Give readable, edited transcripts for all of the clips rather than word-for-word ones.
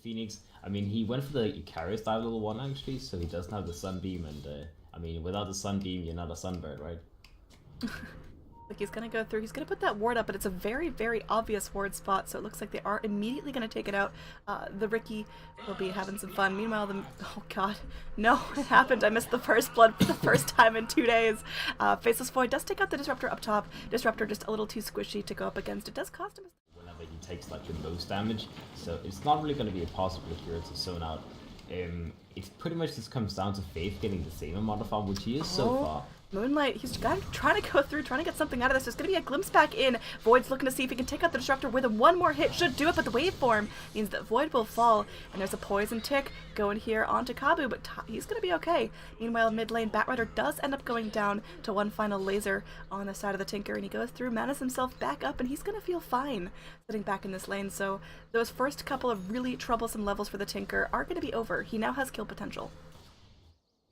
Phoenix, I mean, he went for the Icarus style level 1 actually, so he doesn't have the Sunbeam, and I mean, without the Sunbeam, you're not a Sunbird, right? Like he's gonna go through, he's gonna put that ward up, but it's a very, very obvious ward spot, so it looks like they are immediately gonna take it out. The Ricky will be having some fun. Meanwhile, oh god, no, it happened. I missed the first blood for the first time in 2 days. Faceless Void does take out the Disruptor up top. Disruptor just a little too squishy to go up against. It does cost him whenever he takes like the most damage, so it's not really going to be a possible cure to zone out. It pretty much just comes down to Faith getting the same amount of farm, which he is so far. Moonlight, he's trying to go through, trying to get something out of this. There's going to be a glimpse back in. Void's looking to see if he can take out the Disruptor with one more hit. Should do it, but the waveform means that Void will fall. And there's a poison tick going here onto Kabu, but he's going to be okay. Meanwhile, mid lane, Batrider does end up going down to one final laser on the side of the Tinker, and he goes through, manages himself back up, and he's going to feel fine sitting back in this lane. So those first couple of really troublesome levels for the Tinker are going to be over. He now has kill potential.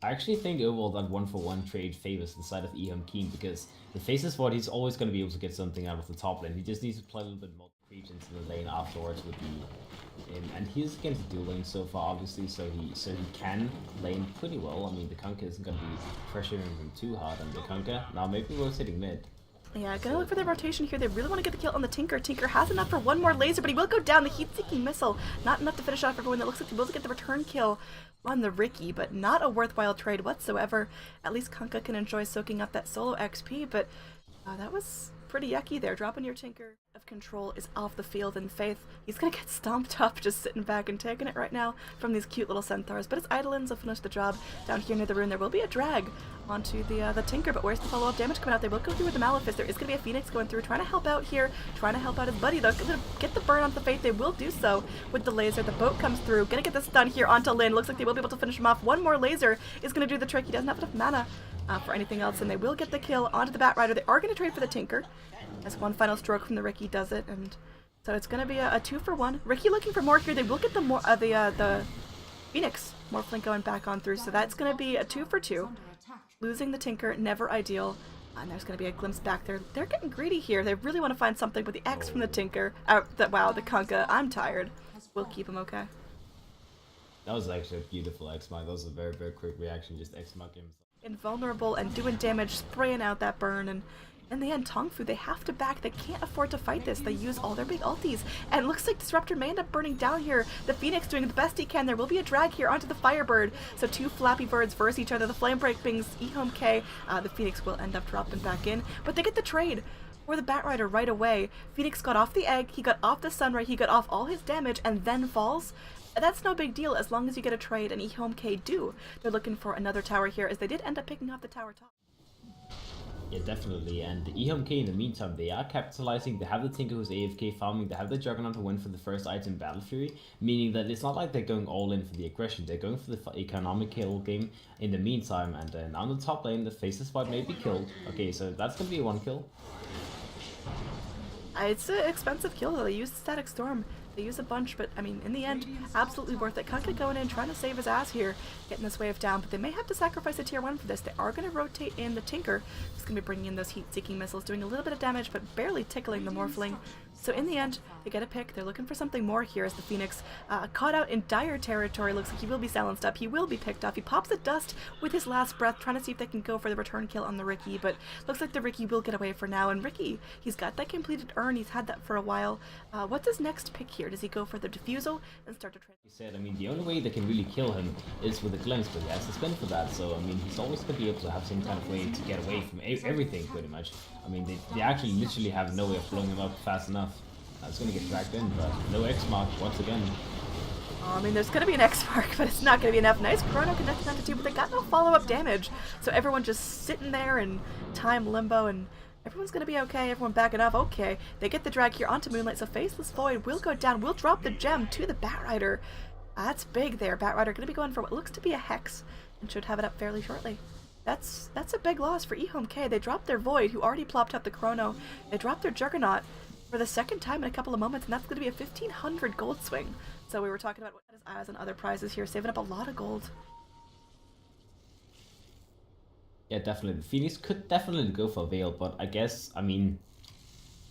I actually think overall that 1-for-1 trade favors the side of EHOME.K because the Faceless Void, he's always going to be able to get something out of the top lane. He just needs to play a little bit more creeps into the lane afterwards with the... and he's against the dual lane so far, obviously, so he can lane pretty well. I mean, the Kunkka isn't going to be pressuring him too hard, and the Kunkka now maybe rotating mid. Yeah, gonna look for the rotation here. They really want to get the kill on the Tinker. Tinker has enough for one more laser, but he will go down. The heat-seeking missile, not enough to finish off everyone. That looks like he will get the return kill on the Ricky, but not a worthwhile trade whatsoever. At least Kunkka can enjoy soaking up that solo XP, but that was pretty yucky there. Dropping your Tinker of control is off the field, and Faith, he's gonna get stomped up just sitting back and taking it right now from these cute little centaurs, but his Eidolons will finish the job. Down here near the rune there will be a drag onto the Tinker, but where's the follow-up damage coming out? They will go through with the Malefice. There is gonna be a Phoenix going through, trying to help out here, trying to help out his buddy though. Gonna get the burn onto the Faith. They will do so with the laser. The boat comes through, gonna get the stun here onto Lin. Looks like they will be able to finish him off. One more laser is gonna do the trick. He doesn't have enough mana for anything else, and they will get the kill onto the Batrider. They are gonna trade for the Tinker, as one final stroke from the Ricky does it, and so it's gonna be a 2-for-1. Ricky looking for more here. They will get the Phoenix Morphling going back on through, so that's gonna be a 2-for-2. Losing the Tinker, never ideal. And there's gonna be a glimpse back there. They're getting greedy here. They really want to find something, but the X from the Tinker, wow, the Kunkka, I'm tired. We'll keep him okay. That was actually a beautiful X-Mark. That was a very, very quick reaction, just X-Mark himself. Invulnerable and doing damage, spraying out that burn, and in the end, TongFu, they have to back. They can't afford to fight this. They use all their big ultis. And it looks like Disruptor may end up burning down here. The Phoenix doing the best he can. There will be a drag here onto the Firebird. So two Flappy Birds versus each other. The Flame Break brings EHOME.K. The Phoenix will end up dropping back in. But they get the trade for the Batrider right away. Phoenix got off the egg. He got off the Sunray. He got off all his damage and then falls. That's no big deal as long as you get a trade, and EHOME.K do. They're looking for another tower here, as they did end up picking off the tower top. Yeah, definitely, and the EHOME.K in the meantime, they are capitalizing. They have the Tinker who's AFK farming, they have the Juggernaut to win for the first item Battle Fury, meaning that it's not like they're going all in for the aggression, they're going for the economical game in the meantime, and then on the top lane, the Faceless Void may be killed. Okay, so that's gonna be a 1 kill. It's an expensive kill though. They use Static Storm. They use a bunch, but I mean, in the end, absolutely worth it. Kunkka going in, trying to save his ass here, getting this wave down, but they may have to sacrifice a tier 1 for this. They are going to rotate in the Tinker, who's going to be bringing in those heat-seeking missiles, doing a little bit of damage, but barely tickling the Morphling. So in the end, they get a pick. They're looking for something more here as the Phoenix, caught out in dire territory. Looks like he will be silenced up. He will be picked off. He pops the dust with his last breath, trying to see if they can go for the return kill on the Ricky, but looks like the Ricky will get away for now. And Ricky, he's got that completed urn. He's had that for a while. What's his next pick here? Does he go for the Diffusal and start to trade? He said, I mean, the only way they can really kill him is with a glimpse, but he has to spend for that, so I mean, he's always going to be able to have some kind of way to get away from everything, pretty much. I mean, they actually literally have no way of blowing him up fast enough. It's going to get dragged in, but no X-Mark once again. I mean, there's going to be an X-Mark, but it's not going to be enough. Nice Chrono connected onto 2, but they got no follow-up damage. So everyone just sitting there in time limbo, and everyone's going to be okay. Everyone backing up. Okay, they get the drag here onto Moonlight, so Faceless Void will go down. Will drop the gem to the Batrider. That's big there. Batrider going to be going for what looks to be a Hex, and should have it up fairly shortly. That's a big loss for EHOME.K. They dropped their Void, who already plopped up the Chrono. They dropped their Juggernaut for the second time in a couple of moments, and that's going to be a 1,500 gold swing. So we were talking about what his eyes on other prizes here, saving up a lot of gold. Yeah, definitely. The Phoenix could definitely go for Veil, but I guess, I mean,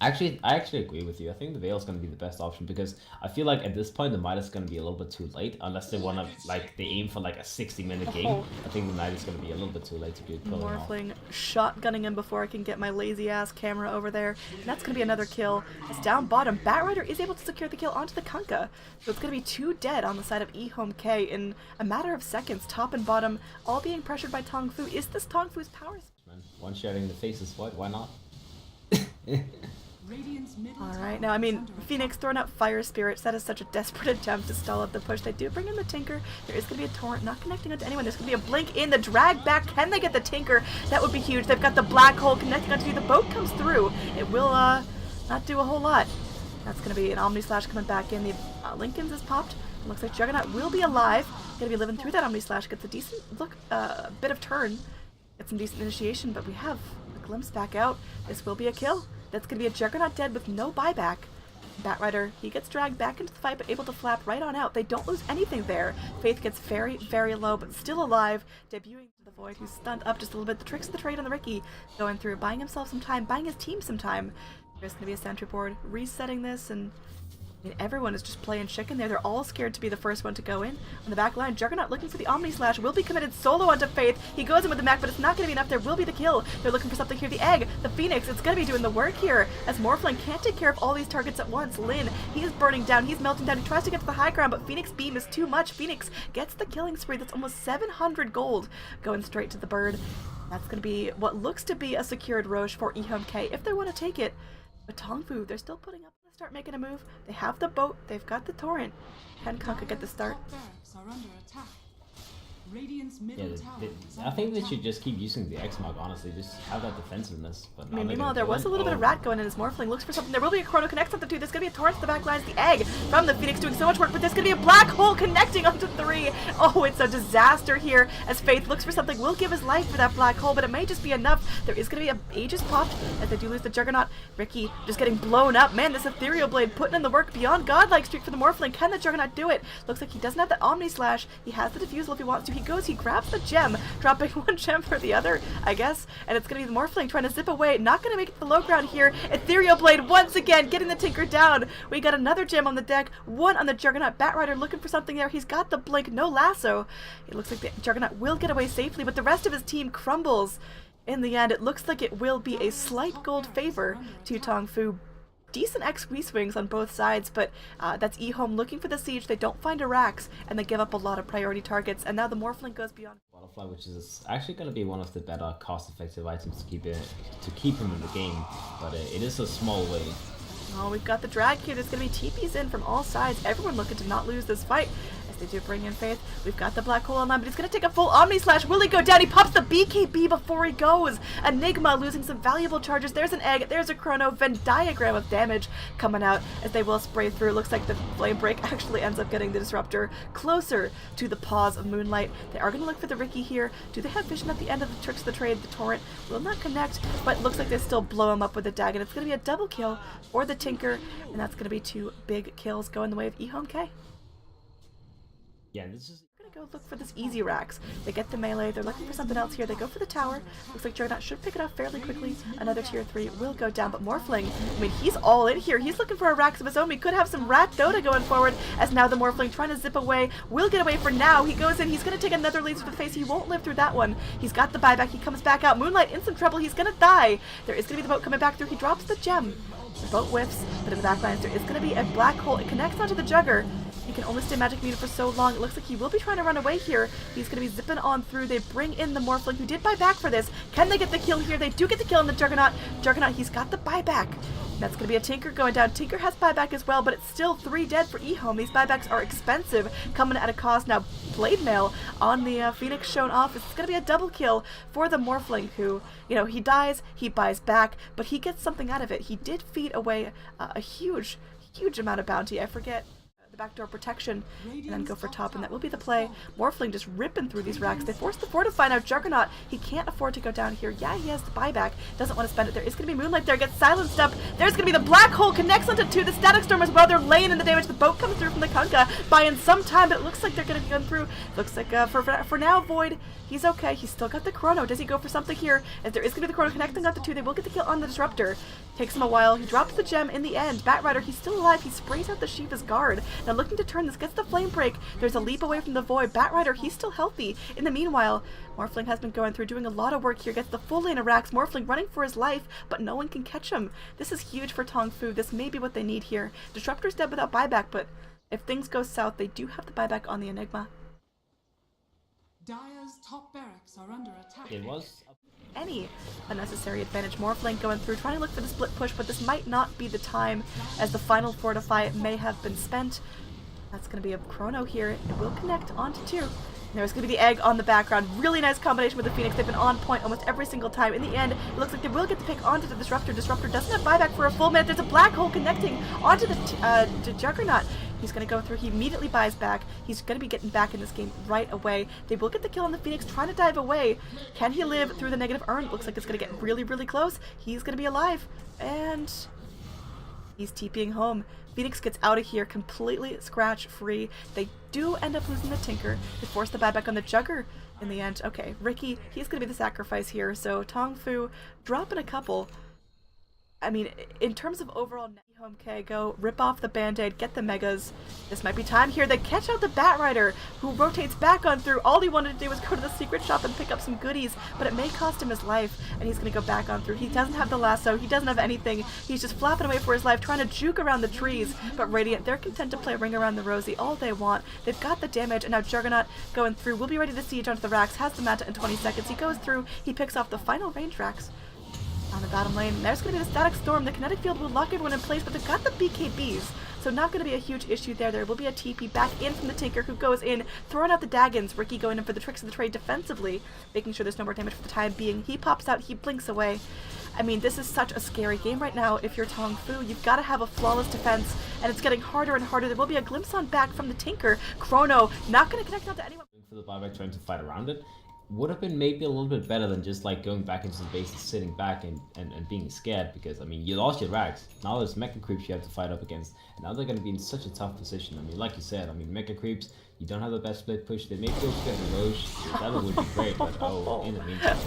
Actually, I actually agree with you. I think the Veil is going to be the best option because I feel like at this point the Might is going to be a little bit too late unless they want to they aim for like a 60-minute game. I think the Knight is going to be a little bit too late to be pulling off. Morphling shotgunning him before I can get my lazy ass camera over there, and that's going to be another kill. It's down bottom. Batrider is able to secure the kill onto the Kunkka, so it's going to be 2 dead on the side of EHOME.K in a matter of seconds. Top and bottom all being pressured by TongFu. Is this TongFu's power? Man, one shot in the face is what? Why not? Alright, now I mean, Phoenix throwing out Fire Spirits, that is such a desperate attempt to stall up the push. They do bring in the Tinker, there is going to be a Torrent, not connecting onto anyone, there's going to be a Blink in, the drag back, can they get the Tinker? That would be huge, they've got the Black Hole connecting onto you, the boat comes through, it will not do a whole lot. That's going to be an Omni Slash coming back in, the Lincoln's is popped, it looks like Juggernaut will be alive, going to be living through that Omni Slash, gets a decent bit of turn, gets some decent initiation, but we have a glimpse back out, this will be a kill. That's going to be a Juggernaut dead with no buyback. Batrider, he gets dragged back into the fight but able to flap right on out. They don't lose anything there. Faith gets very, very low but still alive. Debuting to the Void, who's stunned up just a little bit. The tricks of the trade on the Ricky going through, buying himself some time, buying his team some time. There's going to be a sentry board, resetting this, and I mean, everyone is just playing chicken there. They're all scared to be the first one to go in. On the back line, Juggernaut looking for the Omni Slash, will be committed solo onto Faith. He goes in with the mech, but it's not going to be enough. There will be the kill. They're looking for something here. The Egg, the Phoenix, it's going to be doing the work here. As Morphling can't take care of all these targets at once. Lin, he is burning down. He's melting down. He tries to get to the high ground, but Phoenix Beam is too much. Phoenix gets the killing spree. That's almost 700 gold going straight to the bird. That's going to be what looks to be a secured Roche for EHOME.K if they want to take it. But TongFu, they're still putting up. Start making a move. They have the boat. They've got the Torrent. Can Kunkka get the start? I think they should just keep using the X-Mark, honestly. Just have that defensiveness. But I mean, meanwhile, there was a little bit of rat going in as Morphling looks for something. There will be a Chrono connect something too. There's going to be a Torrent to the back lines. The Egg from the Phoenix doing so much work, but there's going to be a Black Hole connecting onto 3. Oh, it's a disaster here as Faith looks for something. Will give his life for that Black Hole, but it may just be enough. There is going to be a Aegis popped as they do lose the Juggernaut. Ricky just getting blown up. Man, this Ethereal Blade putting in the work beyond godlike streak for the Morphling. Can the Juggernaut do it? Looks like he doesn't have that Omni Slash. He has the Diffusal if he wants to. He goes, he grabs the gem, dropping one gem for the other, I guess, and it's going to be the Morphling trying to zip away, not going to make it to the low ground here. Ethereal Blade once again getting the Tinker down. We got another gem on the deck, one on the Juggernaut. Batrider looking for something there. He's got the Blink, no lasso. It looks like the Juggernaut will get away safely, but the rest of his team crumbles. In the end, it looks like it will be a slight gold favor to TongFu. Decent XP swings on both sides, but that's EHOME looking for the siege. They don't find a Rax, and they give up a lot of priority targets, and now the Morphling goes beyond. Butterfly, which is actually going to be one of the better cost-effective items to keep him in the game, but it is a small way. Oh, we've got the drag here. There's going to be TPs in from all sides. Everyone looking to not lose this fight. They do bring in Faith. We've got the Black Hole online, but he's going to take a full Omni Slash. Will he go down? He pops the BKB before he goes. Enigma losing some valuable charges. There's an Egg. There's a Chrono. Venn diagram of damage coming out as they will spray through. Looks like the Flame Break actually ends up getting the Disruptor closer to the paws of Moonlight. They are going to look for the Ricky here. Do they have vision at the end of the tricks of the trade? The Torrent will not connect, but looks like they still blow him up with the Dagon. It's going to be a double kill for the Tinker, and that's going to be 2 big kills going the way of EHOME.K. Yeah, this is Gonna go look for this easy Rax. They get the melee, they're looking for something else here. They go for the tower. Looks like Juggernaut should pick it up fairly quickly. Another tier 3 will go down, but Morphling, I mean, he's all in here. He's looking for a Rax of his own. We could have some Rat Dota going forward, as now the Morphling trying to zip away. Will get away for now. He goes in, he's gonna take another laser to the face. He won't live through that one. He's got the buyback, he comes back out. Moonlight in some trouble, he's gonna die. There is gonna be the boat coming back through. He drops the gem. The boat whiffs, but in the back lines there is gonna be a Black Hole. It connects onto the Jugger. He can only stay magic muted for so long. It looks like he will be trying to run away here. He's going to be zipping on through. They bring in the Morphling, who did buy back for this. Can they get the kill here? They do get the kill on the Juggernaut. Juggernaut, he's got the buyback. That's going to be a Tinker going down. Tinker has buyback as well, but it's still 3 dead for EHOME. These buybacks are expensive, coming at a cost. Now, Blade Mail on the Phoenix shown off. It's going to be a double kill for the Morphling, who, you know, he dies, he buys back, but he gets something out of it. He did feed away a huge amount of bounty. I forget the backdoor protection and then go for top, and that will be the play. Morphling just ripping through these racks. They force the fortify now. Juggernaut, he can't afford to go down here. Yeah, he has the buyback. Doesn't want to spend it. There is going to be Moonlight there. Gets silenced up. There's going to be the Black Hole. Connects onto 2. The Static Storm as well. They're laying in the damage. The boat comes through from the Kunkka. Buying some time, but it looks like they're going to be going through. Looks like for now, Void, he's okay. He's still got the Chrono. Does he go for something here? As there is going to be the Chrono connecting onto 2. They will get the kill on the Disruptor. Takes him a while. He drops the gem in the end. Batrider, he's still alive. He sprays out the Shiva's guard. Now looking to turn this, gets the flame break. There's a leap away from the Void. Batrider, he's still healthy. In the meanwhile, Morphling has been going through, doing a lot of work here. Gets the full lane of racks. Morphling running for his life, but no one can catch him. This is huge for TongFu. This may be what they need here. Disruptor's dead without buyback, but if things go south, they do have the buyback on the Enigma. Dire's top barracks are under attack. It was Any unnecessary advantage. Morphling going through, trying to look for the split push, but this might not be the time, as the final fortify may have been spent. That's going to be a Chrono here. It will connect onto 2. There's going to be the egg on the background. Really nice combination with the Phoenix. They've been on point almost every single time. In the end, it looks like they will get the pick onto the Disruptor. Disruptor doesn't have buyback for a full minute. There's a Black Hole connecting onto the Juggernaut. He's going to go through. He immediately buys back. He's going to be getting back in this game right away. They will get the kill on the Phoenix, trying to dive away. Can he live through the negative urn? Looks like it's going to get really, really close. He's going to be alive. And he's TPing home. Phoenix gets out of here completely scratch-free. They do end up losing the Tinker. They force the buyback on the Jugger in the end. Okay, Ricky, he's going to be the sacrifice here. So TongFu dropping a couple. I mean, in terms of overall EHOME.K, go rip off the band-aid, get the megas. This might be time here. They catch out the Batrider, who rotates back on through. All he wanted to do was go to the secret shop and pick up some goodies, but it may cost him his life, and he's going to go back on through. He doesn't have the lasso. He doesn't have anything. He's just flapping away for his life, trying to juke around the trees, but Radiant, they're content to play Ring Around the Rosie all they want. They've got the damage, and now Juggernaut going through. Will be ready to siege onto the racks, has the Manta in 20 seconds. He goes through. He picks off the final range racks. On the bottom lane, there's going to be the Static Storm. The Kinetic Field will lock everyone in place, but they've got the BKBs, so not going to be a huge issue there. There will be a TP back in from the Tinker, who goes in, throwing out the Daggons. Ricky going in for the tricks of the trade defensively, making sure there's no more damage for the time being. He pops out, he blinks away. I mean, this is such a scary game right now. If you're TongFu, you've got to have a flawless defense, and it's getting harder and harder. There will be a glimpse on back from the Tinker. Chrono not going to connect onto anyone. for the buyback, trying to fight around it. Would have been maybe a little bit better than just like going back into the base and sitting back and being scared, because I mean you lost your rags. Now there's mecha creeps you have to fight up against, and now they're going to be in such a tough position. I mean, like you said, I mean mecha creeps, you don't have the best split push. They may be able to get the Roche. That would be great, but oh, in the meantime.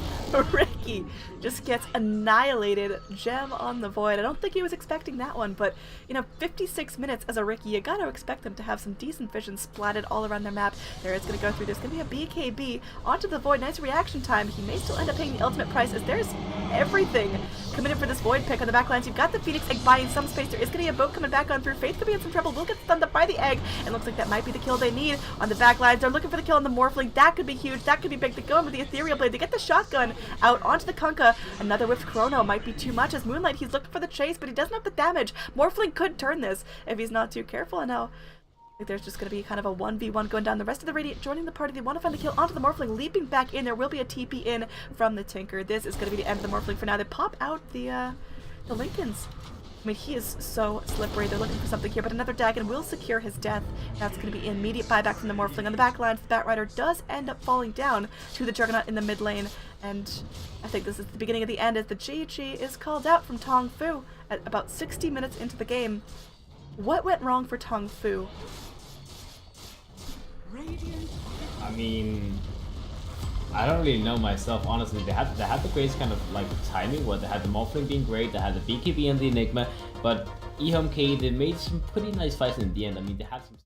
Ricky just gets annihilated. Gem on the Void. I don't think he was expecting that one, but you know, 56 minutes as a Ricky, you gotta expect them to have some decent vision splatted all around their map. There it's gonna go through. There's gonna be a BKB onto the Void. Nice reaction time. He may still end up paying the ultimate price, as there's everything committed for this Void pick on the backlines. You've got the Phoenix Egg buying some space. There is gonna be a boat coming back on through. Faith could be in some trouble. Will get stunned up by the egg, and looks like that might be the kill they need. On the back lines, they're looking for the kill on the Morphling. That could be huge. That could be big. They go in with the Ethereal Blade. They get the shotgun out onto the Kunkka. Another whiffed Chrono might be too much as Moonlight. He's looking for the chase, but he doesn't have the damage. Morphling could turn this if he's not too careful. And now I think there's just going to be kind of a 1v1 going down. The rest of the Radiant joining the party. They want to find the kill onto the Morphling. Leaping back in. There will be a TP in from the Tinker. This is going to be the end of the Morphling for now. They pop out the Lincolns. I mean, he is so slippery. They're looking for something here, but another Dagon will secure his death. That's going to be immediate buyback from the Morphling. On the back lines, the Batrider does end up falling down to the Juggernaut in the mid lane, and I think this is the beginning of the end as the GG is called out from TongFu at about 60 minutes into the game. What went wrong for TongFu? I mean, I don't really know myself, honestly. They had the great kind of like timing where they had the Morphling being great, they had the BKB and the Enigma, but EHOME.K, they made some pretty nice fights in the end. I mean, they had some